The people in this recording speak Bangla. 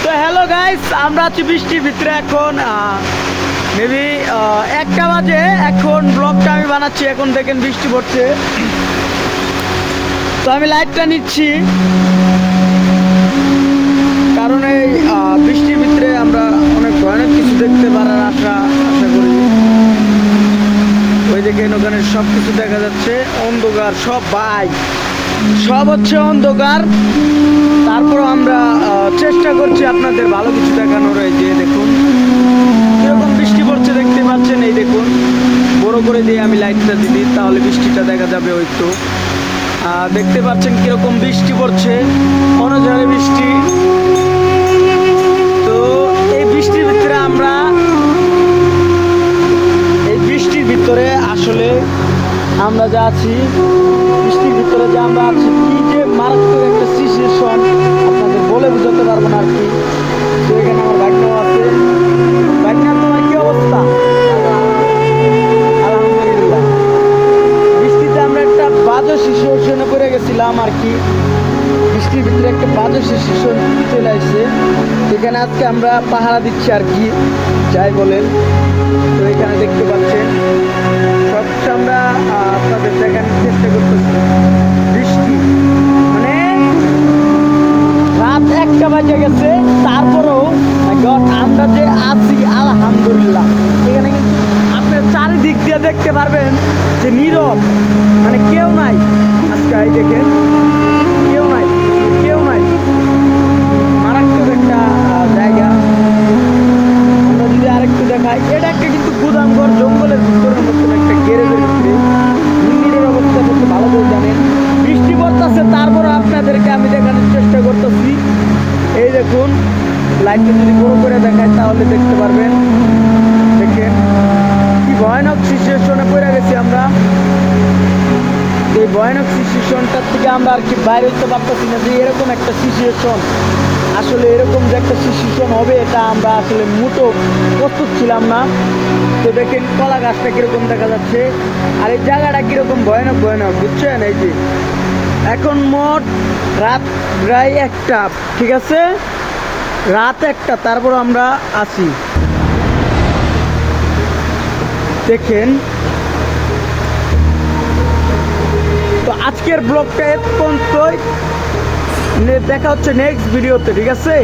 তো হ্যালো গাইস, আমরা আছি বৃষ্টির ভিতরে এখন মেবি 1টা বাজে। এখন ব্লগটা আমি বানাচ্ছি, এখন দেখেন বৃষ্টি পড়ছে। তো আমি লাইটটা নিচ্ছি কারণ এই বৃষ্টির ভিতরে আমরা অনেক ভয়ানক কিছু দেখতে পারার আশা করি। ওই দেখেন ওখানে সব কিছু দেখা যাচ্ছে, অন্ধকার সব সব হচ্ছে অন্ধকার। তারপর আমরা চেষ্টা করছি আপনাদের ভালো কিছু দেখানোর। এই যে দেখুন কিরকম বৃষ্টি পড়ছে, দেখতে পাচ্ছেন। এই দেখুন বড় করে দিয়ে আমি লাইটটা দিই, তাহলে বৃষ্টিটা দেখা যাবে। হয়তো দেখতে পাচ্ছেন কিরকম বৃষ্টি পড়ছে, অনঝরে বৃষ্টি। তো এই বৃষ্টির ভিতরে আসলে আমরা যা আছি, বৃষ্টির ভিতরে যে আমরা আছি, কি যে মারাত্মক একটা সিচুয়েশন আপনাদের বলে বুঝাতে পারবো না আর কি। তো এখানে আমার ভাগ্নাও আছে। ভাগ্না, তোমার কি অবস্থা? আলহামদুলিল্লাহ। বৃষ্টিতে আমরা একটা বাজে সিচুয়েশনে পড়ে গেছিলাম আর কি। বৃষ্টির ভিতরে একটা বাজে সিচুয়েশন চলে আসছে, সেখানে আজকে আমরা পাহারা দিচ্ছি আর কি, যাই বলেন। তো এখানে দেখতে পাচ্ছেন সবটা আমরা আপনাদের দেখানোর চেষ্টা করতেছি। বৃষ্টি মানে রাত 1টা বাজে গেছে, তারপরেও আমরা যে আছি আলহামদুলিল্লাহ। এখানে কিন্তু আপনার চারিদিক দিয়ে দেখতে পারবেন যে নীরব, মানে কেউ নাই আজকে। এই দেখেন কেউ নাই মারাত্মক একটা জায়গা। আমরা যদি আরেকটু দেখাই, এটা একটা কিন্তু গুদামঘর, জঙ্গলের ভিতরের মতন একটা গ্যারেজের ভিতরে। মন্দিরের অবস্থা করতে ভালো করে জানেন। বৃষ্টি পড়তেছে, তারপরে আপনাদেরকে আমি দেখানোর চেষ্টা করতেছি। এই দেখুন লাইটটা যদি বড় করে দেখায় তাহলে দেখতে পারবেন। দেখেন কি ভয়ানক সিচুয়েশনে পড়ে গেছি আমরা। এই ভয়ানক সিচুয়েশনটার থেকে আমরা আর কি বাইরে হতে পারতেছি না, যে এরকম একটা সিচুয়েশন, আসলে এরকম যে একটা সিচুয়েশন হবে এটা আমরা আসলে মোটো প্রস্তুত ছিলাম না। তো দেখেন কলা গাছটা কিরকম দেখা যাচ্ছে, আর এই জায়গাটা কিরকম ভয়ানক বুঝছেন। এই যে এখন মোট রাত প্রায় 1টা, ঠিক আছে, রাত 1টা, তারপর আমরা আসি। দেখেন তো আজকের ব্লগটা এ পর্যন্তই, দেখা হচ্ছে নেক্সট ভিডিওতে, ঠিক আছে।